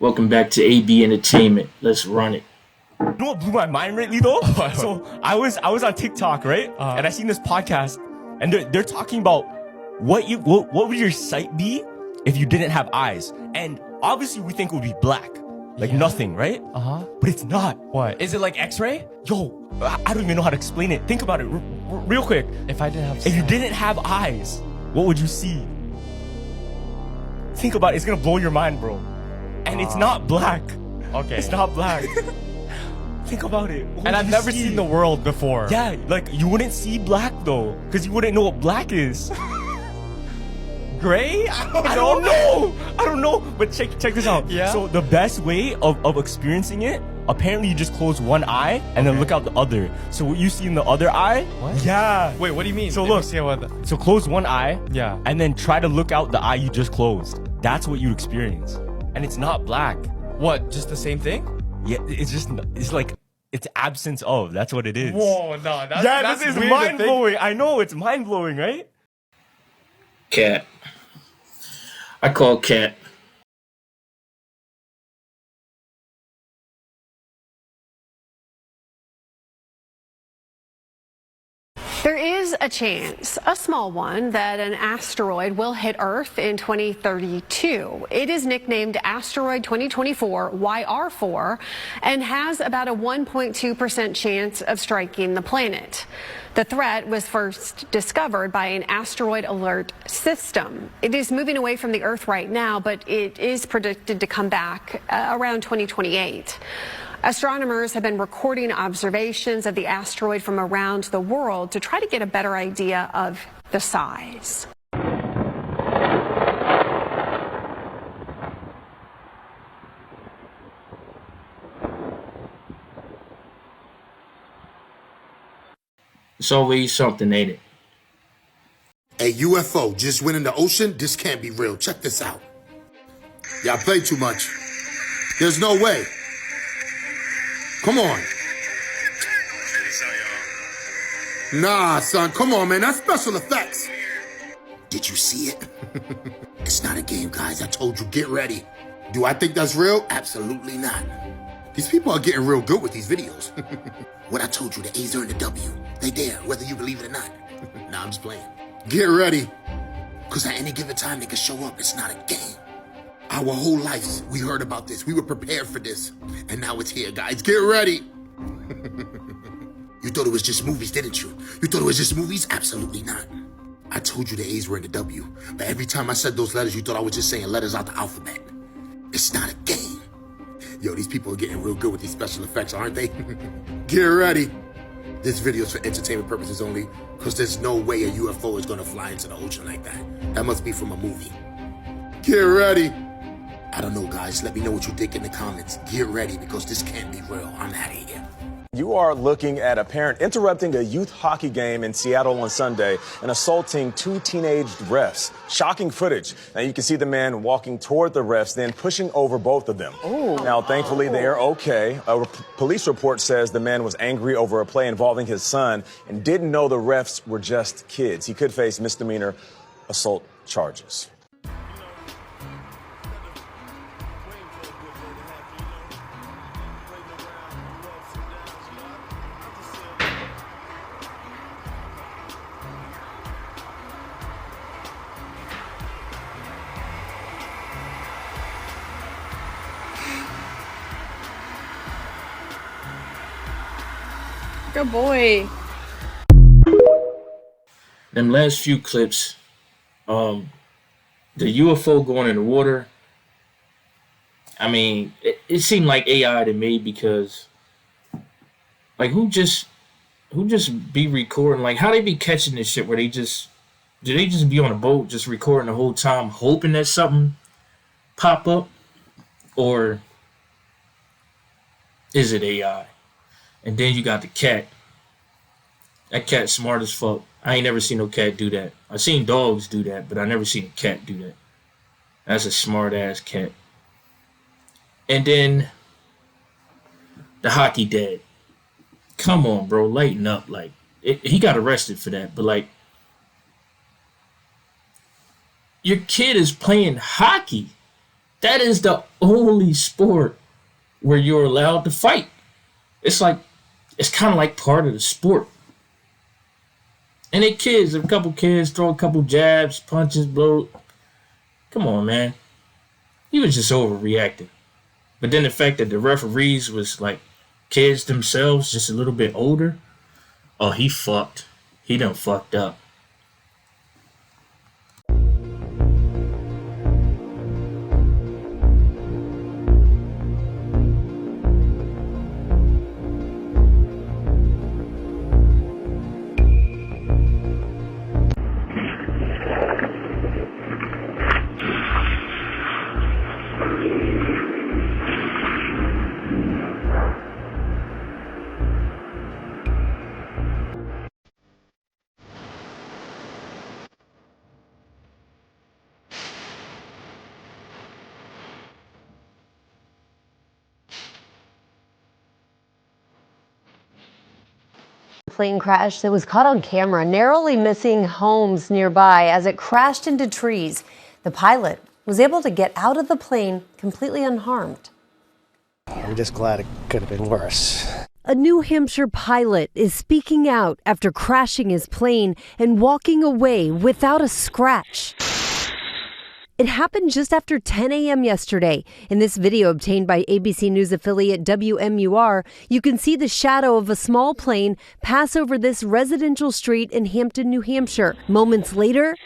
Welcome back to AB Entertainment. Let's run it. You know what blew my mind lately though? So I was on TikTok, right? And I seen this podcast, and they're talking about what would your sight be if you didn't have eyes? And obviously we think it would be black, like nothing, right? But it's not. What? Is it like X-ray? Yo, I don't even know how to explain it. Think about it real quick. If I didn't have If you sight. didn't have eyes, what would you see? Think about it. It's gonna blow your mind, bro. And it's not black. Okay. It's not black. Think about it. What And would I've you never see? seen the world before. Yeah, like you wouldn't see black though, because you wouldn't know what black is. Gray? I don't know. But check this out. Yeah? So the best way of experiencing it, apparently you just close one eye and then look out the other. So what you see in the other eye? What? Yeah. Wait, what do you mean? So Let me look. see what So close one eye. Yeah. And then try to look out the eye you just closed. That's what you experience. And it's not black. What? Just the same thing? Yeah, it's like it's absence of. That's what it is. Whoa, no. That's this is weird to mind think. blowing. I know it's mind blowing, right? Cat. I call cat. There is a chance, a small one, that an asteroid will hit Earth in 2032. It is nicknamed Asteroid 2024 YR4 and has about a 1.2% chance of striking the planet. The threat was first discovered by an asteroid alert system. It is moving away from the Earth right now, but it is predicted to come back around 2028. Astronomers have been recording observations of the asteroid from around the world to try to get a better idea of the size. It's always something, ain't it? A UFO just went in the ocean? This can't be real. Check this out. Y'all play too much. There's no way. Come on. Nah, son. Come on, man. That's special effects. Did you see it? It's not a game, guys. I told you, get ready. Do I think that's real? Absolutely not. These people are getting real good with these videos. What I told you, the A's are in the W. They there, whether you believe it or not. Nah, I'm just playing. Get ready. Because at any given time, they can show up. It's not a game. Our whole lives, we heard about this. We were prepared for this. And now it's here, guys. Get ready. You thought it was just movies, didn't you? You thought it was just movies? Absolutely not. I told you the A's were in the W. But every time I said those letters, you thought I was just saying letters out the alphabet. It's not a game. Yo, these people are getting real good with these special effects, aren't they? Get ready. This video's for entertainment purposes only, because there's no way a UFO is gonna fly into the ocean like that. That must be from a movie. Get ready. I don't know, guys. Let me know what you think in the comments. Get ready, because this can't be real. I'm out of here. You are looking at a parent interrupting a youth hockey game in Seattle on Sunday and assaulting two teenage refs. Shocking footage. Now you can see the man walking toward the refs, then pushing over both of them. Now, thankfully, they're okay. A police report says the man was angry over a play involving his son and didn't know the refs were just kids. He could face misdemeanor assault charges. Good boy. Them last few clips, the UFO going in the water. I mean, it seemed like AI to me because, like, who just be recording? Like, how they be catching this shit? Where do they just be on a boat just recording the whole time, hoping that something pop up, or is it AI? And then you got the cat. That cat's smart as fuck. I ain't never seen no cat do that. I seen dogs do that, but I never seen a cat do that. That's a smart ass cat. And then the hockey dad. Come on, bro, lighten up. Like he got arrested for that, but like your kid is playing hockey. That is the only sport where you're allowed to fight. It's kind of like part of the sport. And they kids, a couple kids throw a couple jabs, punches, blow. Come on, man. He was just overreacting. But then the fact that the referees was like kids themselves, just a little bit older. Oh, he fucked. He done fucked up. Plane crash that was caught on camera, narrowly missing homes nearby as it crashed into trees. The pilot was able to get out of the plane completely unharmed. I'm just glad it could have been worse. A New Hampshire pilot is speaking out after crashing his plane and walking away without a scratch. It happened just after 10 a.m. yesterday. In this video obtained by ABC News affiliate WMUR, you can see the shadow of a small plane pass over this residential street in Hampton, New Hampshire. Moments later,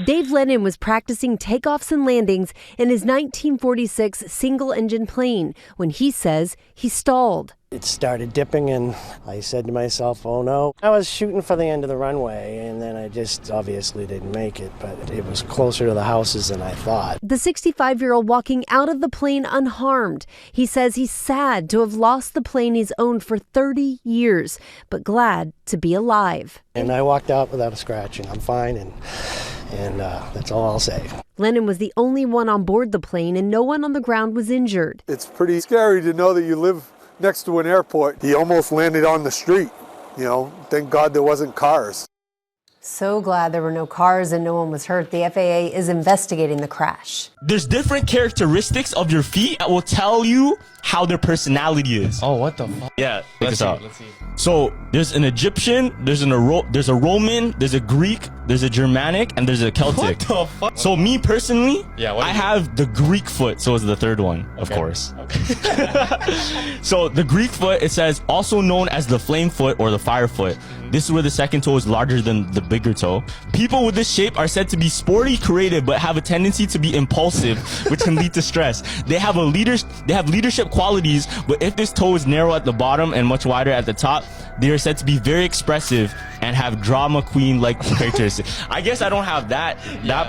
Dave Lennon was practicing takeoffs and landings in his 1946 single-engine plane when he says he stalled. It started dipping and I said to myself, oh no. I was shooting for the end of the runway and then I just obviously didn't make it, but it was closer to the houses than I thought. The 65-year-old walking out of the plane unharmed. He says he's sad to have lost the plane he's owned for 30 years, but glad to be alive. And I walked out without a scratch and I'm fine and that's all I'll say. Lennon was the only one on board the plane and no one on the ground was injured. It's pretty scary to know that you live next to an airport. He almost landed on the street. You know, thank God there wasn't cars. So glad there were no cars and no one was hurt. The FAA is investigating the crash. There's different characteristics of your feet that will tell you how their personality is. Oh, what the fuck? Yeah, check this out. Let's see. So there's an Egyptian, there's a Roman, there's a Greek, there's a Germanic, and there's a Celtic. What the fuck? So me personally, Yeah, I have the Greek foot, so it's the third one, of course. So the Greek foot, it says also known as the flame foot or the fire foot. This is where the second toe is larger than the bigger toe. People with this shape are said to be sporty, creative, but have a tendency to be impulsive, which can lead to stress. They have leadership qualities, but if this toe is narrow at the bottom and much wider at the top, they are said to be very expressive and have drama queen-like characteristics. I guess I don't have that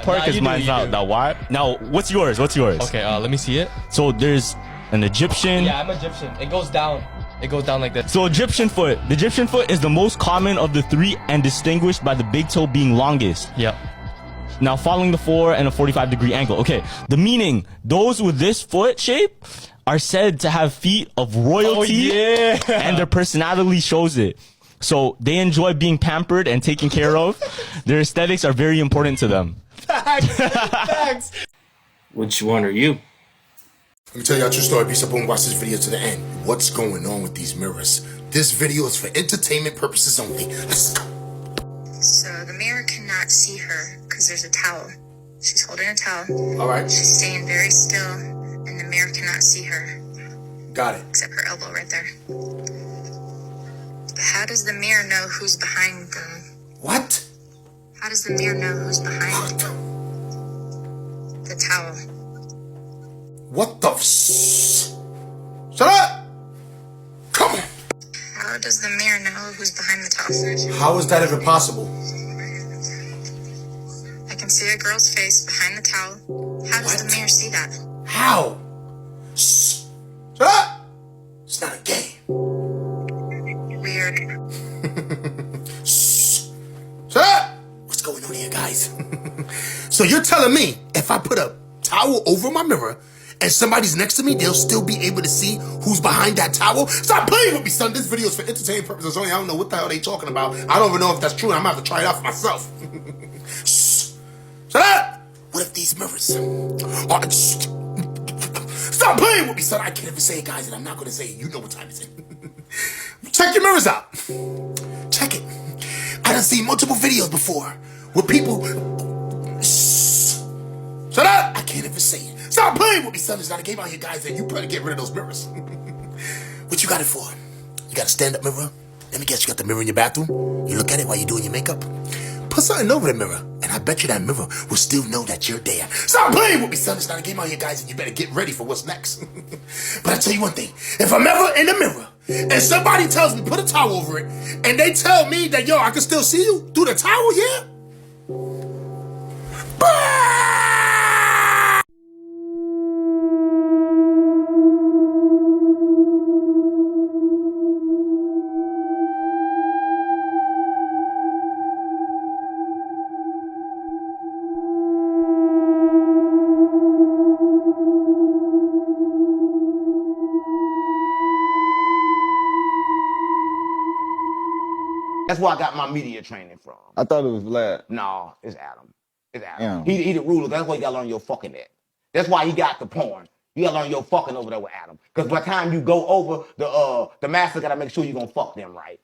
part because mine's not that wide. Now, what's yours? Okay, let me see it. So there's an Egyptian. Yeah, I'm Egyptian. It goes down. It goes down like this. So Egyptian foot. The Egyptian foot is the most common of the three and distinguished by the big toe being longest. Yep. Now following the 4 and a 45-degree angle. Okay, the meaning, those with this foot shape are said to have feet of royalty, and their personality shows it. So they enjoy being pampered and taken care of. Their aesthetics are very important to them. Thanks. Which one are you? Let me tell you a true story. Be simple and watch this video to the end. What's going on with these mirrors? This video is for entertainment purposes only. Let's go. So the mirror cannot see her because there's a towel. She's holding a towel. All right. She's staying very still, and the mirror cannot see her. Got it. Except her elbow right there. But how does the mirror know who's behind them? What? How does the mirror know who's behind the towel? What the Shut up! Come on! How does the mirror know who's behind the towel? How is that even possible? I can see a girl's face behind the towel. How does the mirror see that? How? Shut up! It's not a game. Weird. Shut up! What's going on here, guys? So you're telling me if I put a towel over my mirror and somebody's next to me, they'll still be able to see who's behind that towel? Stop playing with me, son. This video is for entertainment purposes only. I don't know what the hell they talking about. I don't even know if that's true. I'm gonna have to try it out for myself. Shut up! What if these mirrors are... Stop playing with me, son. I can't even say it, guys, and I'm not going to say it. You know what time it's in. Check your mirrors out. Check it. I done seen multiple videos before where people... Shut up! I can't even say it. Stop playing with me, son. It's not a game out here, guys, and you better get rid of those mirrors. What you got it for? You got a stand-up mirror? Let me guess, you got the mirror in your bathroom? You look at it while you're doing your makeup? Put something over the mirror, and I bet you that mirror will still know that you're there. Stop playing with me, son. It's not a game out here, guys, and you better get ready for what's next. But I tell you one thing. If I'm ever in the mirror, and somebody tells me put a towel over it, and they tell me that, yo, I can still see you through the towel, yeah? That's where I got my media training from. I thought it was Vlad. No, it's Adam. It's Adam. He the ruler. That's why you gotta learn your fucking at. That's why he got the porn. You gotta learn your fucking over there with Adam. Because by the time you go over, the master gotta make sure you're gonna fuck them right.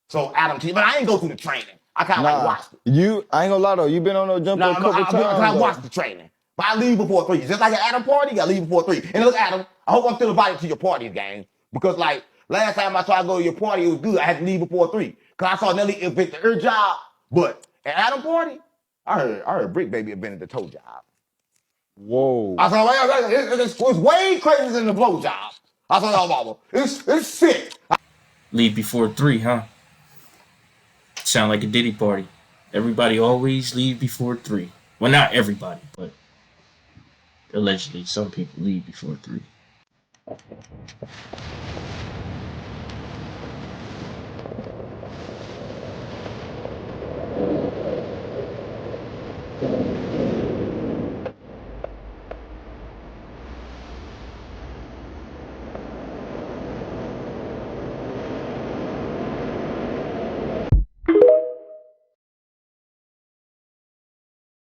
So Adam, but I ain't go through the training. I kind of like watched it. I ain't gonna lie though, you been on no jump a couple times. I watched the training. But I leave before 3. Just like an Adam party, you gotta leave before 3. And look, Adam, I hope I'm still invited to your parties, gang. Because like last time I tried to go to your party, it was good. I had to leave before 3. Cause I saw Nelly invent her job, but at Adam party, I heard Brick Baby invented the toe job. Whoa! I saw it's way crazier than the blow job. I saw y'all mama, it's sick. Leave before 3, huh? Sound like a Diddy party. Everybody always leave before 3. Well, not everybody, but allegedly some people leave before 3.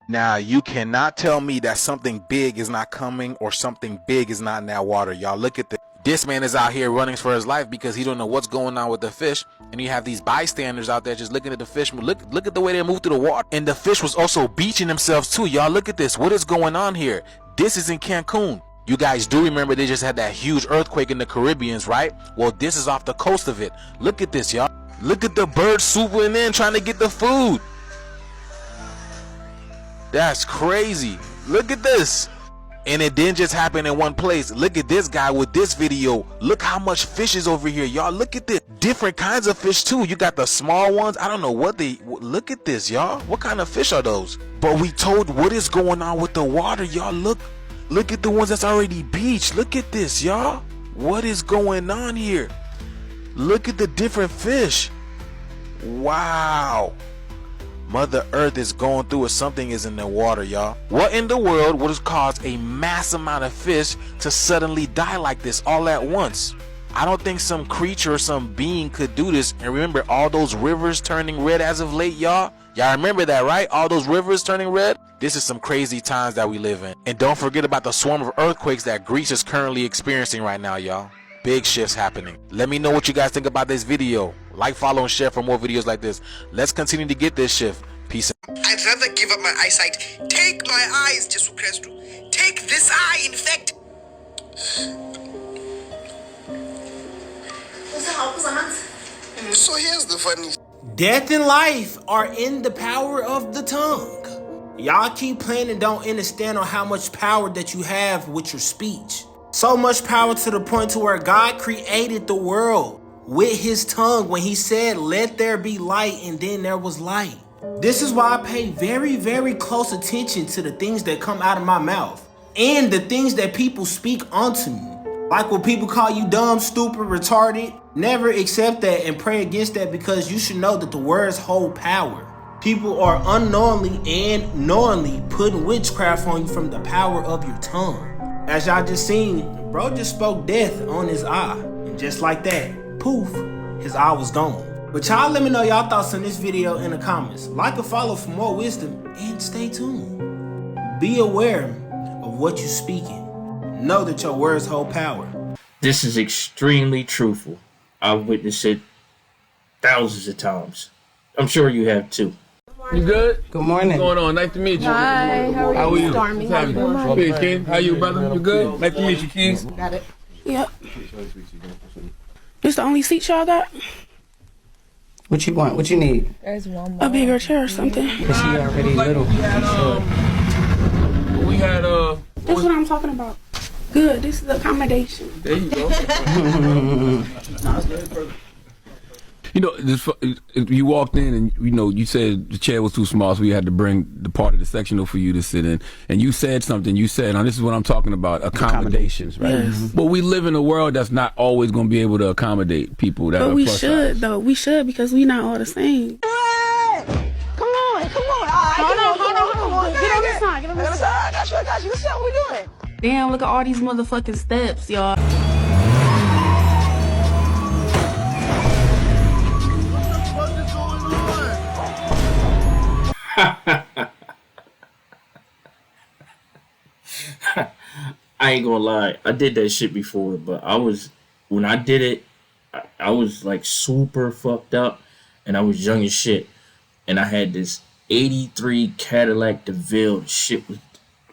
Now, you cannot tell me that something big is not coming or something big is not in that water. Y'all look at this. This man is out here running for his life because he don't know what's going on with the fish. And you have these bystanders out there just looking at the fish. Look at the way they move through the water. And the fish was also beaching themselves too. Y'all look at this. What is going on here? This is in Cancun. You guys do remember they just had that huge earthquake in the Caribbean, right? Well, this is off the coast of it. Look at this, y'all. Look at the birds swooping in trying to get the food. That's crazy. Look at this. And it didn't just happen in one place. Look at this guy with this video. Look how much fish is over here. Y'all look at this. Different kinds of fish too. You got the small ones. I don't know what look at this, y'all. What kind of fish are those? But we told what is going on with the water, y'all. Look at the ones that's already beached. Look at this, y'all. What is going on here? Look at the different fish. Wow. Mother Earth is going through it. Something is in the water, y'all. What in the world would have caused a mass amount of fish to suddenly die like this all at once? I don't think some creature or some being could do this. And remember all those rivers turning red as of late, y'all? Y'all remember that, right? All those rivers turning red? This is some crazy times that we live in. And don't forget about the swarm of earthquakes that Greece is currently experiencing right now, y'all. Big shifts happening. Let me know what you guys think about this video. Like, follow, and share for more videos like this. Let's continue to get this shift. Peace out. I'd rather give up my eyesight. Take my eyes, Jesus Christ. Take this eye, in fact. So here's the funny. Death and life are in the power of the tongue. Y'all keep playing and don't understand on how much power that you have with your speech. So much power to the point to where God created the world with his tongue when he said, let there be light, and then there was light. This is why I pay very, very close attention to the things that come out of my mouth and the things that people speak onto me. Like when people call you dumb, stupid, retarded, never accept that and pray against that, because you should know that the words hold power. People are unknowingly and knowingly putting witchcraft on you from the power of your tongue. As y'all just seen, bro just spoke death on his eye. And just like that, poof, his eye was gone. But y'all let me know y'all thoughts on this video in the comments. Like and follow for more wisdom, and stay tuned. Be aware of what you're speaking. Know that your words hold power. This is extremely truthful. I've witnessed it thousands of times. I'm sure you have too. You good? Good morning. What's going on? Nice to meet you. Hi, how are you? Stormy. How you doing? Ken. How you, brother? You good? Nice to meet you, Keys. Got it. Yep. This the only seat y'all got? What you want? What you need? There's one more. A bigger chair or something. Is she already little? We had That's what I'm talking about. Good. This is accommodation. There you go. You know, you walked in and, you know, you said the chair was too small, so we had to bring the part of the sectional for you to sit in. And you said something. You said, now this is what I'm talking about, accommodations, right? Yes. But we live in a world that's not always going to be able to accommodate people that are But we plus should, size. though. We should, because we not all the same. Come on. Hold on. Get on this side. Get on this side. I got you. Let's see what we doing. Damn, look at all these motherfucking steps, y'all. I ain't gonna lie, I did that shit before, but when I did it, I was like super fucked up, and I was young as shit, and I had this '83 Cadillac DeVille. The shit was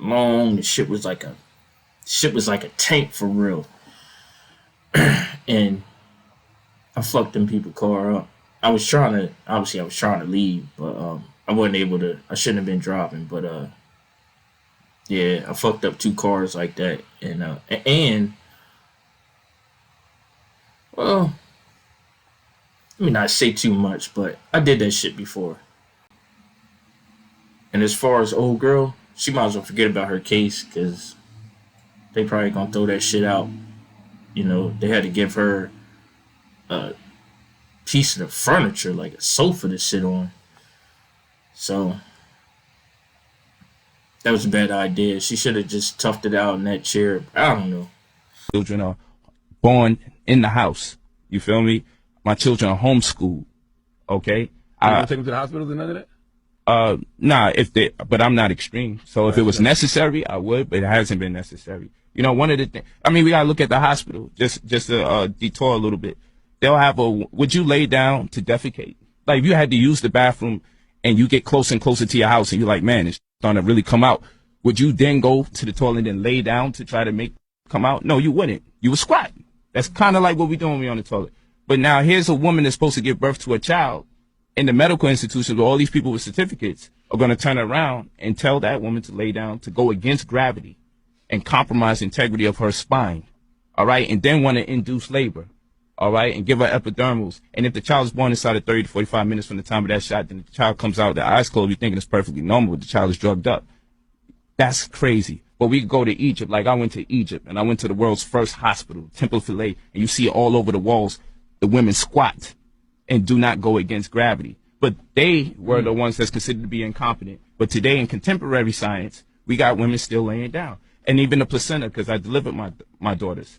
long. The shit was like a tank for real, and I fucked them people car up. I was trying to leave, but I wasn't able to. I shouldn't have been driving, but yeah, I fucked up 2 cars like that, and well, let me not say too much, but I did that shit before. And as far as old girl, she might as well forget about her case, because they probably gonna throw that shit out. You know, they had to give her a piece of the furniture, like a sofa to sit on. So that was a bad idea. She should have just toughed it out in that chair. I don't know. Children are born in the house. You feel me? My children are homeschooled. Okay? You don't take them to the hospitals and none of that? Nah, but I'm not extreme. So if it was necessary, I would, but it hasn't been necessary. You know, one of the things, I mean, we gotta look at the hospital, just to detour a little bit. They'll have would you lay down to defecate? Like, if you had to use the bathroom and you get closer and closer to your house and you're like, man, it's starting to really come out. Would you then go to the toilet and lay down to try to make it come out? No, you wouldn't. You would squat. That's kind of like what we doing when we on the toilet. But now here's a woman that's supposed to give birth to a child in the medical institution where all these people with certificates are going to turn around and tell that woman to lay down, to go against gravity and compromise the integrity of her spine. All right. And then want to induce labor. All right. And give her epidurals. And if the child is born inside of 30 to 45 minutes from the time of that shot, then the child comes out, the eyes closed, you're thinking it's perfectly normal, but the child is drugged up. That's crazy. But we go to Egypt. Like, I went to Egypt and I went to the world's first hospital, Temple Philae, and you see all over the walls, the women squat and do not go against gravity. But they were the ones that's considered to be incompetent. But today in contemporary science, we got women still laying down. And even the placenta, because I delivered my daughters.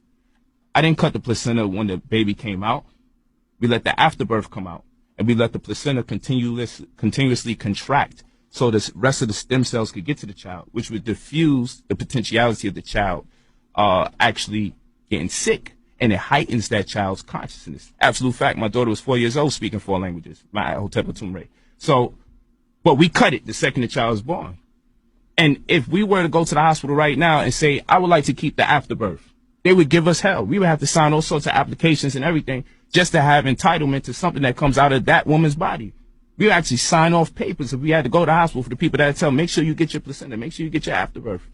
I didn't cut the placenta when the baby came out. We let the afterbirth come out. And we let the placenta continuously contract so the rest of the stem cells could get to the child, which would diffuse the potentiality of the child actually getting sick. And it heightens that child's consciousness. Absolute fact. My daughter was 4 years old speaking 4 languages. My Hotep Tumre. So, but we cut it the second the child was born. And if we were to go to the hospital right now and say, I would like to keep the afterbirth, they would give us hell. We would have to sign all sorts of applications and everything just to have entitlement to something that comes out of that woman's body. We would actually sign off papers if we had to go to the hospital for the people that tell, make sure you get your placenta, make sure you get your afterbirth.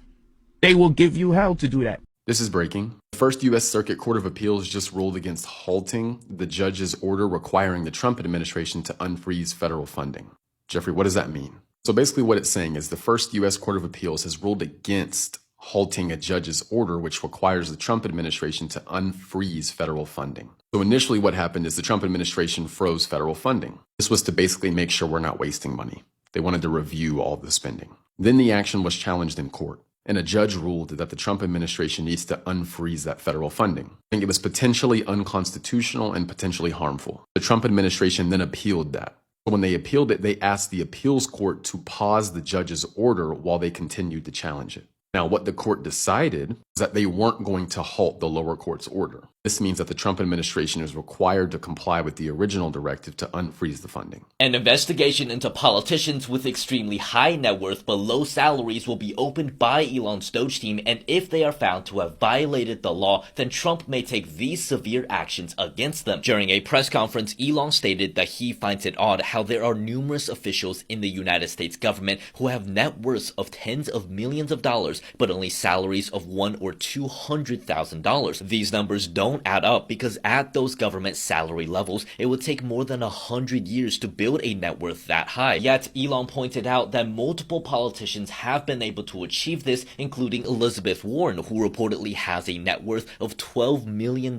They will give you hell to do that. This is breaking. The First U.S. Circuit Court of Appeals just ruled against halting the judge's order requiring the Trump administration to unfreeze federal funding. Jeffrey, what does that mean? So basically what it's saying is the First U.S. Court of Appeals has ruled against halting a judge's order which requires the Trump administration to unfreeze federal funding. So initially what happened is the Trump administration froze federal funding. This was to basically make sure we're not wasting money. They wanted to review all the spending. Then the action was challenged in court. And a judge ruled that the Trump administration needs to unfreeze that federal funding. I think it was potentially unconstitutional and potentially harmful. The Trump administration then appealed that. When they appealed it, they asked the appeals court to pause the judge's order while they continued to challenge it. Now, what the court decided is that they weren't going to halt the lower court's order. This means that the Trump administration is required to comply with the original directive to unfreeze the funding. An investigation into politicians with extremely high net worth but low salaries will be opened by Elon's Doge team, and if they are found to have violated the law, then Trump may take these severe actions against them. During a press conference, Elon stated that he finds it odd how there are numerous officials in the United States government who have net worths of tens of millions of dollars, but only salaries of $100,000 or $200,000. These numbers don't add up because at those government salary levels, it would take more than 100 years to build a net worth that high. Yet, Elon pointed out that multiple politicians have been able to achieve this, including Elizabeth Warren, who reportedly has a net worth of $12 million,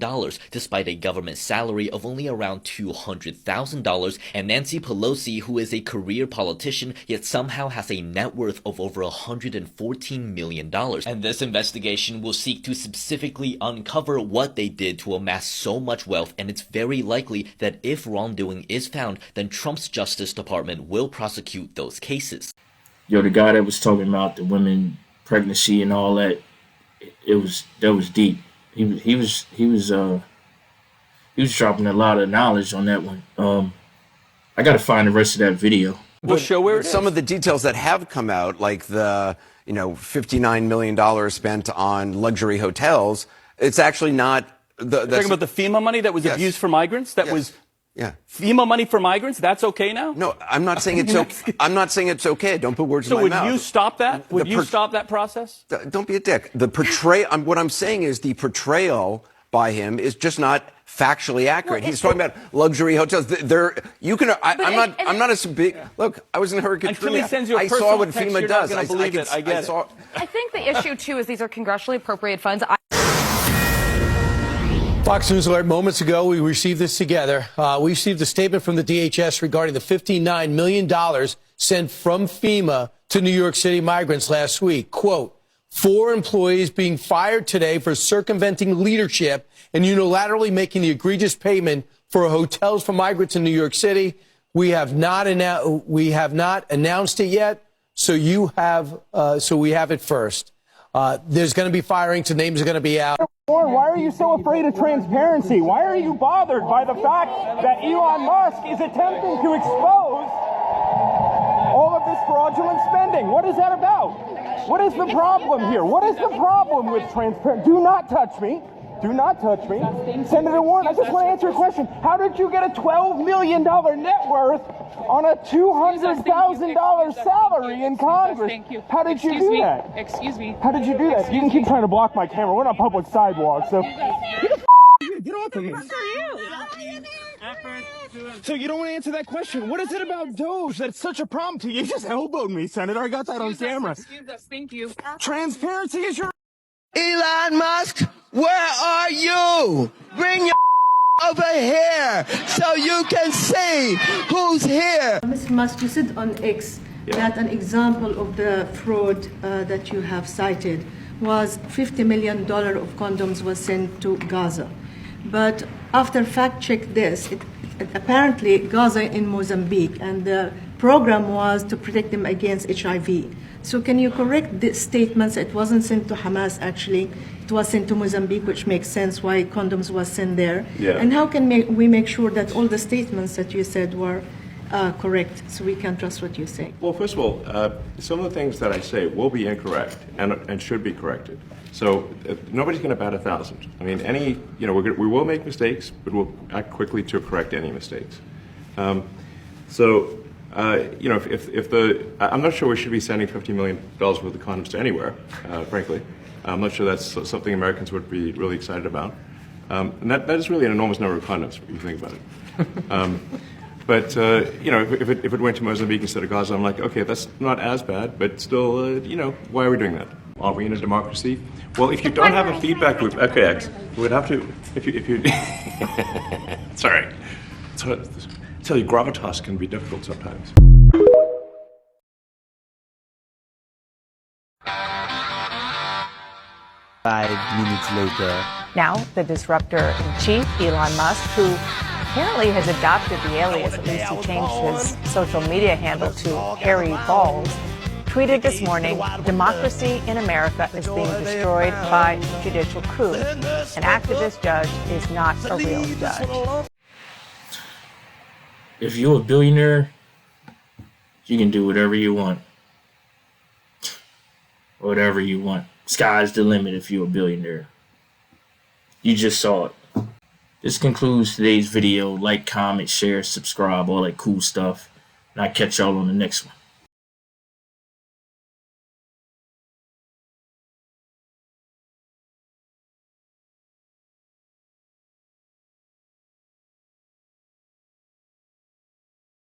despite a government salary of only around $200,000, and Nancy Pelosi, who is a career politician, yet somehow has a net worth of over $114 million. And this investigation will seek to specifically uncover what they did to amass so much wealth, and it's very likely that if wrongdoing is found, then Trump's Justice Department will prosecute those cases. Yo, the guy that was talking about the women pregnancy and all that, that was deep. He was dropping a lot of knowledge on that one. I gotta find the rest of that video. We'll show where some of the details that have come out, like the $59 million spent on luxury hotels. It's actually not. You're talking about the FEMA money that was abused for migrants? FEMA money for migrants? That's okay now? No, I'm not saying it's okay. I'm not saying it's okay. Don't put words in my mouth. So would you stop that? Would you stop that process? Don't be a dick. What I'm saying is the portrayal by him is just not factually accurate. He's talking about luxury hotels. I'm not as big. Look, I was in Hurricane Katrina. I saw what FEMA does. I get it. I think the issue too is these are congressionally appropriated funds. Fox News Alert. Moments ago, we received this together. We received a statement from the DHS regarding the $59 million sent from FEMA to New York City migrants last week. Quote, 4 employees being fired today for circumventing leadership and unilaterally making the egregious payment for hotels for migrants in New York City. We have not announced it yet, so we have it first. There's going to be firings. The names are going to be out. Why are you so afraid of transparency? Why are you bothered by the fact that Elon Musk is attempting to expose all of this fraudulent spending? What is that about? What is the problem here? What is the problem with transparency? Do not touch me. Do not touch me. Senator Warren, I just want to answer a question. How did you get a $12 million net worth on a $200,000 salary in Congress? How did you do that? Excuse me. How did you do that? You can keep trying to block my camera. We're on a public sidewalk, so... Get off of me. So you don't want to answer that question. What is it about Doge that's such a problem to you? You just elbowed me, Senator. I got that on camera. Excuse us. Thank you. Transparency is your... Elon Musk, where are you? Bring your over here so you can see who's here. Mr. Musk, you said on X that an example of the fraud that you have cited was $50 million of condoms was sent to Gaza. But after fact-check this, apparently Gaza in Mozambique, and the program was to protect them against HIV. So can you correct the statements? It wasn't sent to Hamas, actually. It was sent to Mozambique, which makes sense why condoms was sent there. Yeah. And how can we make sure that all the statements that you said were correct, so we can trust what you say? Well, first of all, some of the things that I say will be incorrect and should be corrected. So nobody's going to bat 1,000. I mean, we will make mistakes, but we'll act quickly to correct any mistakes. I'm not sure we should be sending $50 million worth of condoms to anywhere, frankly. I'm not sure that's something Americans would be really excited about. And that is really an enormous number of condoms, if you think about it. If it went to Mozambique instead of Gaza, I'm like, okay, that's not as bad, but still, why are we doing that? Are we in a democracy? Well, if you don't have a feedback loop, okay, X, we would have to, if you sorry. So, tell you, gravitas can be difficult sometimes. Five minutes later. Now, the disruptor-in-chief, Elon Musk, who apparently has adopted the alias, at least he changed his social media handle to Harry Balls, tweeted this morning, democracy in America is being destroyed by judicial coup. An activist judge is not a real judge. If you're a billionaire, you can do whatever you want. Whatever you want. Sky's the limit if you're a billionaire. You just saw it. This concludes today's video. Like, comment, share, subscribe, all that cool stuff. And I'll catch y'all on the next one.